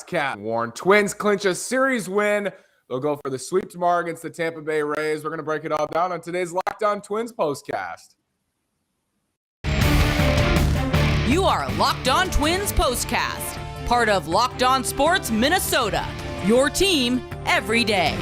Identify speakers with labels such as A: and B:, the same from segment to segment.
A: Cat Warren. Twins clinch a series win. They'll go for the sweep tomorrow against the Tampa Bay Rays. We're going to break it all down on today's Locked On Twins postcast.
B: You are Locked On Twins postcast, part of Locked On Sports Minnesota, your team every day.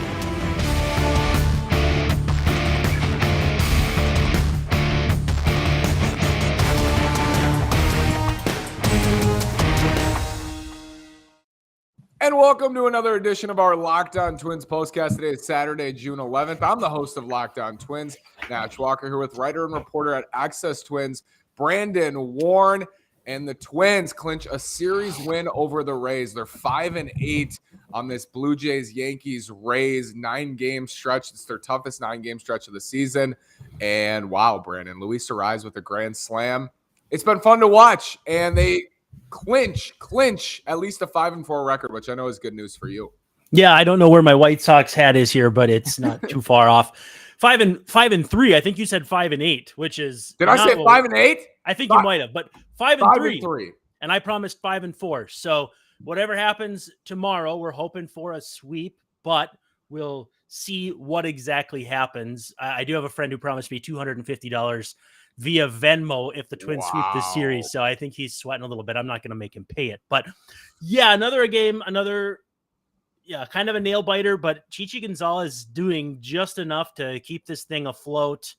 A: And welcome to another edition of our Locked On Twins postcast. Today is Saturday, June 11th. I'm the host of Locked On Twins, Natch Walker, here with writer and reporter at Access Twins, Brandon Warren. And the Twins clinch a series win over the Rays. They're 5-8 on this Blue Jays-Yankees-Rays 9-game stretch. It's their toughest 9-game stretch of the season. And wow, Brandon, Luis Arraez with a grand slam. It's been fun to watch, and they clinch at least a 5-4 record, which I know is good news for you.
C: Yeah, I don't know where my White Sox hat is here, but it's not too far off. 5-3. I think you said 5-8, which is.
A: Did I say 5-8?
C: I think you might have, but 5-3. And I promised 5-4. So whatever happens tomorrow, we're hoping for a sweep, but we'll see what exactly happens. I do have a friend who promised me $250 via Venmo if the Twins sweep this series. So I think he's sweating a little bit. I'm not going to make him pay it. But yeah, another game, kind of a nail biter, but Chi González doing just enough to keep this thing afloat.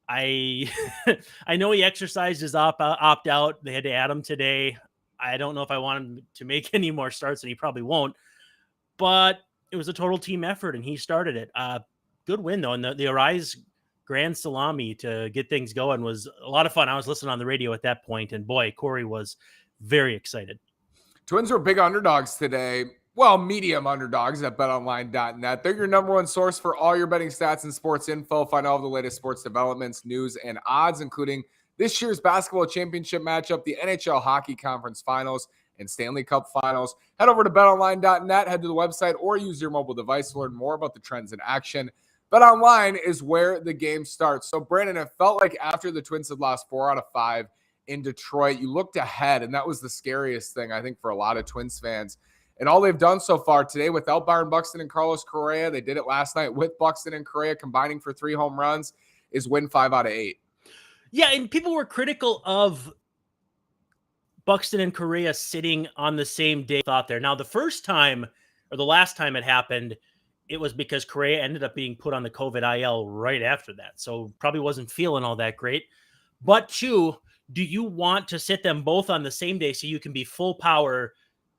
C: I know he exercised his opt out. They had to add him today. I don't know if I want him to make any more starts, and he probably won't. But it was a total team effort, and he started it. Good win, though. And the Arraez grand salami to get things going was a lot of fun. I was listening on the radio at that point, and boy, Corey was very excited.
A: Twins were big underdogs today. Well, medium underdogs at betonline.net. They're your number one source for all your betting stats and sports info. Find all of the latest sports developments, news, and odds, including this year's basketball championship matchup, the NHL Hockey Conference Finals, and Stanley Cup Finals. Head over to betonline.net, head to the website, or use your mobile device to learn more about the trends in action. BetOnline is where the game starts. So, Brandon, it felt like after the Twins had lost 4 out of 5 in Detroit, you looked ahead, and that was the scariest thing, I think, for a lot of Twins fans. And all they've done so far today without Byron Buxton and Carlos Correa, they did it last night with Buxton and Correa combining for 3 home runs, is win 5 out of 8.
C: Yeah, and people were critical of Buxton and Correa sitting on the same day thought there. Now, the first time or the last time it happened, it was because Correa ended up being put on the COVID IL right after that. So probably wasn't feeling all that great. But two, do you want to sit them both on the same day so you can be full power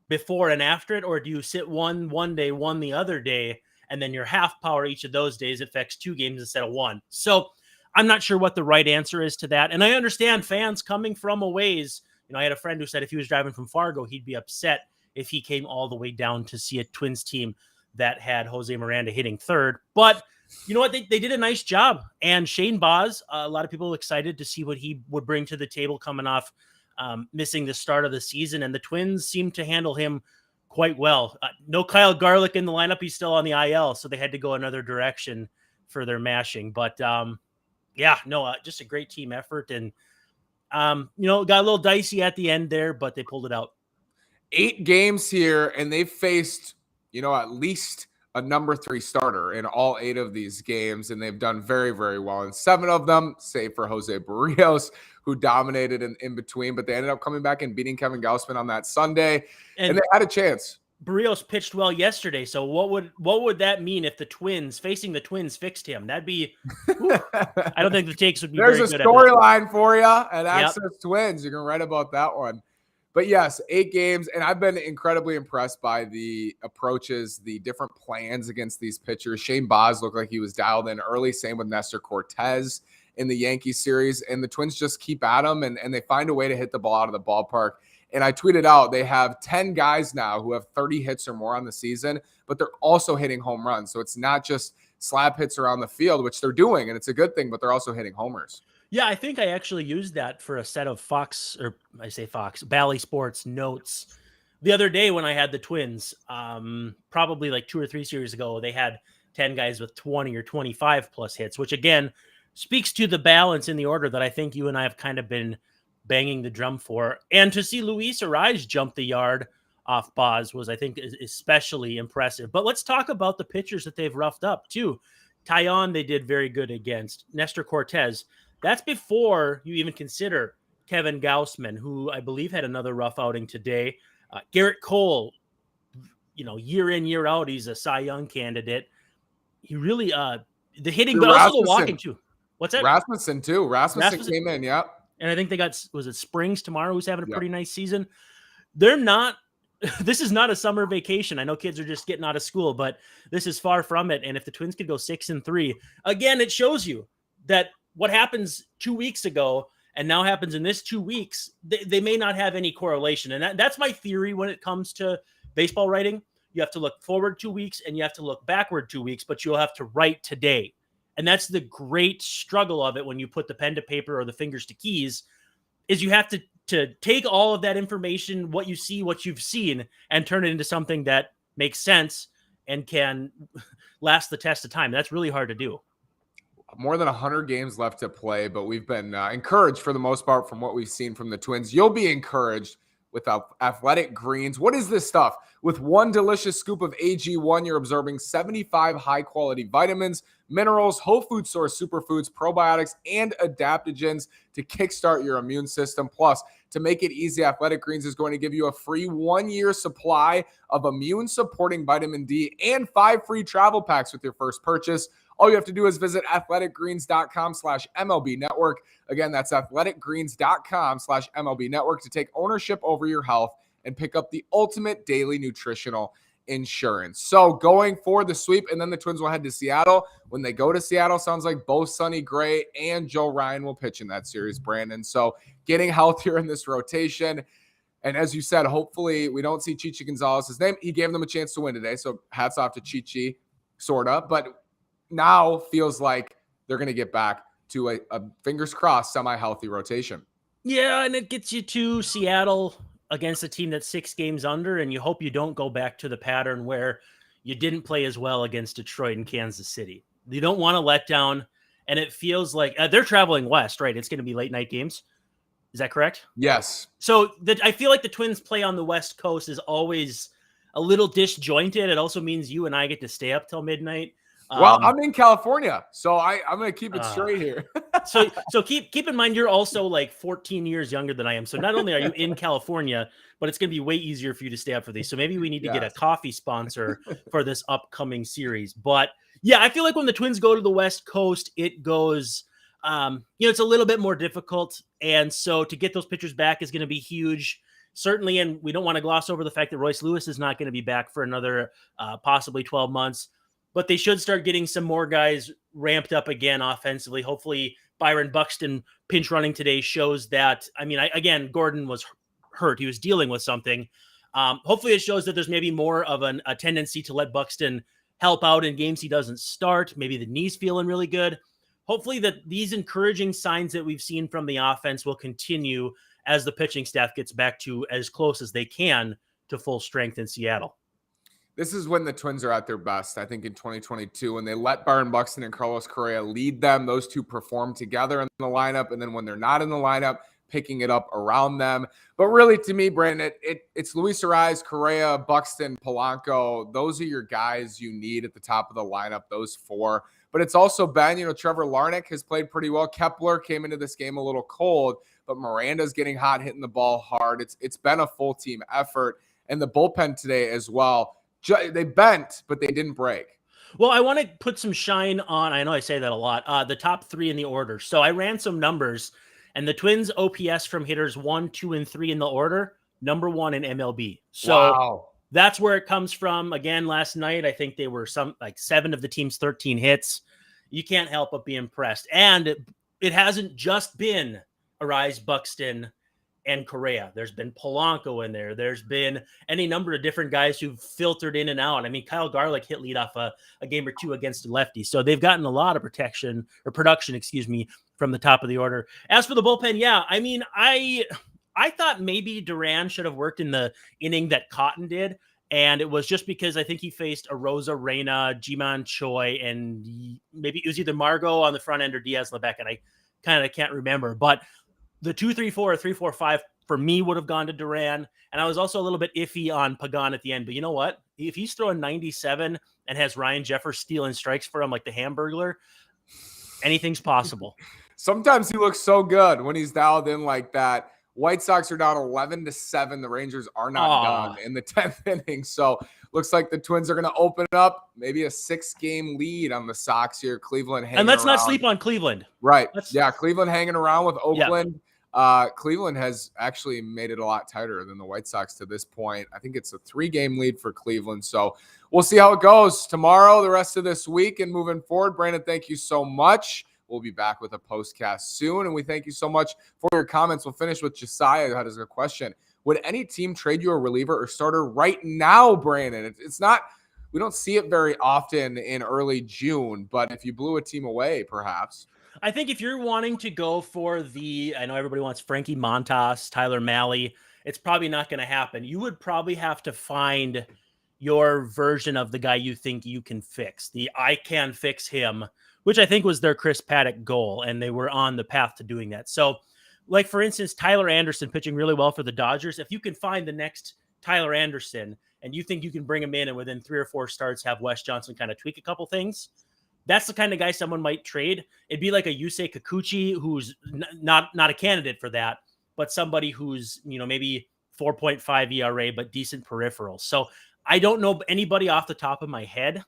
C: before and after it? Or do you sit one day, one the other day, and then you're half power each of those days? It affects 2 games instead of 1. So I'm not sure what the right answer is to that. And I understand fans coming from a ways. You know, I had a friend who said if he was driving from Fargo, he'd be upset if he came all the way down to see a Twins team that had Jose Miranda hitting third. But you know what? They did a nice job. And Shane Baz, a lot of people excited to see what he would bring to the table coming off missing the start of the season. And the Twins seemed to handle him quite well. No Kyle Garlick in the lineup. He's still on the IL, so they had to go another direction for their mashing. But just a great team effort. And, got a little dicey at the end there, but they pulled it out.
A: 8 games here, and they've faced at least a number 3 starter in all 8 of these games, and they've done very, very well in 7 of them, save for Jose Barrios, who dominated in between, but they ended up coming back and beating Kevin Gausman on that Sunday, and they had a chance.
C: Barrios pitched well yesterday, so what would that mean if facing the Twins fixed him? That'd be I don't think the takes would be very good. There's a
A: storyline for you at Access Twins. You can write about that one. But yes, 8 games, and I've been incredibly impressed by the approaches, the different plans against these pitchers. Shane Baz looked like he was dialed in early, same with Nestor Cortez in the Yankees series, and the Twins just keep at them, and they find a way to hit the ball out of the ballpark. And I tweeted out, they have 10 guys now who have 30 hits or more on the season, but they're also hitting home runs. So it's not just slap hits around the field, which they're doing, and it's a good thing, but they're also hitting homers.
C: Yeah, I think I actually used that for a set of Bally Sports notes the other day when I had the Twins. Probably like 2 or 3 series ago, they had 10 guys with 20 or 25 plus hits, which again speaks to the balance in the order that I think you and I have kind of been banging the drum for. And to see Luis Arraez jump the yard off Boz was, I think, especially impressive. But let's talk about the pitchers that they've roughed up too. Taillon, they did very good against. Nestor Cortez. That's before you even consider Kevin Gausman, who I believe had another rough outing today. Garrett Cole, year in, year out, he's a Cy Young candidate. He really, the hitting, but also the walking too. What's that?
A: Rasmussen too. Rasmussen came in, yep.
C: And I think they got, was it Springs tomorrow, who's having a pretty nice season. They're not, this is not a summer vacation. I know kids are just getting out of school, but this is far from it. And if the Twins could go 6-3, again, it shows you that what happens 2 weeks ago and now happens in this 2 weeks, they may not have any correlation. And that's my theory when it comes to baseball writing. You have to look forward 2 weeks and you have to look backward 2 weeks, but you'll have to write today. And that's the great struggle of it when you put the pen to paper or the fingers to keys, is you have to take all of that information, what you see, what you've seen, and turn it into something that makes sense and can last the test of time. That's really hard to do.
A: More than 100 games left to play, but we've been encouraged for the most part from what we've seen from the Twins. You'll be encouraged with Athletic Greens. What is this stuff? With one delicious scoop of AG1, you're absorbing 75 high-quality vitamins, minerals, whole food source superfoods, probiotics, and adaptogens to kickstart your immune system. Plus, to make it easy, Athletic Greens is going to give you a free 1-year supply of immune-supporting vitamin D and 5 free travel packs with your first purchase. All you have to do is visit athleticgreens.com/MLB network. Again, that's athleticgreens.com/MLB network to take ownership over your health and pick up the ultimate daily nutritional insurance. So going for the sweep, and then the Twins will head to Seattle. When they go to Seattle, sounds like both Sonny Gray and Joe Ryan will pitch in that series, Brandon. So getting healthier in this rotation. And as you said, hopefully we don't see Chi González's name. He gave them a chance to win today, so hats off to Chi, sort of. But now feels like they're going to get back to a fingers crossed, semi-healthy rotation.
C: Yeah, and it gets you to Seattle against a team that's 6 games under, and you hope you don't go back to the pattern where you didn't play as well against Detroit and Kansas City. You don't want to let down, and it feels like they're traveling west, right? It's going to be late night games. Is that correct?
A: Yes.
C: So I feel like the Twins play on the West Coast is always a little disjointed. It also means you and I get to stay up till midnight.
A: Well, I'm in California, so I'm going to keep it straight here.
C: so keep in mind, you're also like 14 years younger than I am. So not only are you in California, but it's going to be way easier for you to stay up for these. So maybe we need to get a coffee sponsor for this upcoming series. But yeah, I feel like when the Twins go to the West Coast, it goes, it's a little bit more difficult. And so to get those pitchers back is going to be huge. Certainly, and we don't want to gloss over the fact that Royce Lewis is not going to be back for another possibly 12 months. But they should start getting some more guys ramped up again offensively. Hopefully, Byron Buxton pinch running today shows that. I mean, again, Gordon was hurt. He was dealing with something. Hopefully, it shows that there's maybe more of a tendency to let Buxton help out in games he doesn't start. Maybe the knee's feeling really good. Hopefully, that these encouraging signs that we've seen from the offense will continue as the pitching staff gets back to as close as they can to full strength in Seattle.
A: This is when the Twins are at their best, I think, in 2022, when they let Byron Buxton and Carlos Correa lead them. Those two perform together in the lineup, and then when they're not in the lineup, picking it up around them. But really, to me, Brandon, it's Luis Arraez, Correa, Buxton, Polanco. Those are your guys you need at the top of the lineup, those 4. But it's also been, Trevor Larnach has played pretty well. Kepler came into this game a little cold, but Miranda's getting hot, hitting the ball hard. It's been a full team effort. And the bullpen today as well. They bent, but they didn't break.
C: Well, I want to put some shine on, I know I say that a lot, the top 3 in the order. So I ran some numbers, and the Twins OPS from hitters 1, 2, and 3 in the order, number 1 in MLB. So That's where it comes from. Again, last night, I think they were 7 of the team's 13 hits. You can't help but be impressed. And it hasn't just been Arraez, Buxton, and Correa. There's been Polanco in there. There's been any number of different guys who've filtered in and out. I mean, Kyle Garlick hit leadoff a game or 2 against a lefty. So they've gotten a lot of production, from the top of the order. As for the bullpen, yeah, I mean, I thought maybe Duran should have worked in the inning that Cotton did. And it was just because I think he faced Arosa, Reyna, Ji-Man Choi, and maybe it was either Margot on the front end or Diaz in the back. And I kind of can't remember, but the 2-3-4 or 3-4-5 for me, would have gone to Duran. And I was also a little bit iffy on Pagan at the end. But you know what? If he's throwing 97 and has Ryan Jeffers stealing strikes for him like the Hamburglar, anything's possible.
A: Sometimes he looks so good when he's dialed in like that. White Sox are down 11-7. The Rangers are not done in the 10th inning. So looks like the Twins are going to open up maybe a 6-game lead on the Sox here. Cleveland hanging
C: And let's
A: around.
C: not sleep on Cleveland.
A: Right. Yeah, Cleveland hanging around with Oakland.
C: Yeah.
A: Cleveland has actually made it a lot tighter than the White Sox to this point. I think it's a 3-game lead for Cleveland. So we'll see how it goes tomorrow, the rest of this week, and moving forward. Brandon, thank you so much. We'll be back with a postcast soon. And we thank you so much for your comments. We'll finish with Josiah, who has a question. Would any team trade you a reliever or starter right now, Brandon? It's not, we don't see it very often in early June, but if you blew a team away, perhaps.
C: I think if you're wanting to go for I know everybody wants Frankie Montas, Tyler Mahle, it's probably not going to happen. You would probably have to find your version of the guy you think you can fix. I can fix him, which I think was their Chris Paddock goal, and they were on the path to doing that. So, like, for instance, Tyler Anderson pitching really well for the Dodgers. If you can find the next Tyler Anderson and you think you can bring him in and within 3 or 4 starts have Wes Johnson kind of tweak a couple things, that's the kind of guy someone might trade. It'd be like a Yusei Kikuchi, who's not a candidate for that, but somebody who's, maybe 4.5 ERA, but decent peripherals. So I don't know anybody off the top of my head.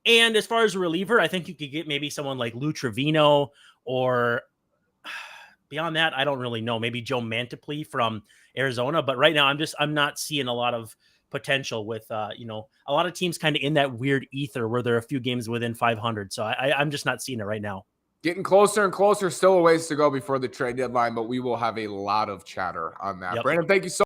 C: And as far as a reliever, I think you could get maybe someone like Lou Trevino, or beyond that, I don't really know. Maybe Joe Mantiply from Arizona. But right now, I'm not seeing a lot of potential with, a lot of teams kind of in that weird ether where they're a few games within 500. So I'm just not seeing it right now.
A: Getting closer and closer, still a ways to go before the trade deadline, but we will have a lot of chatter on that.
C: Yep.
A: Brandon, thank you so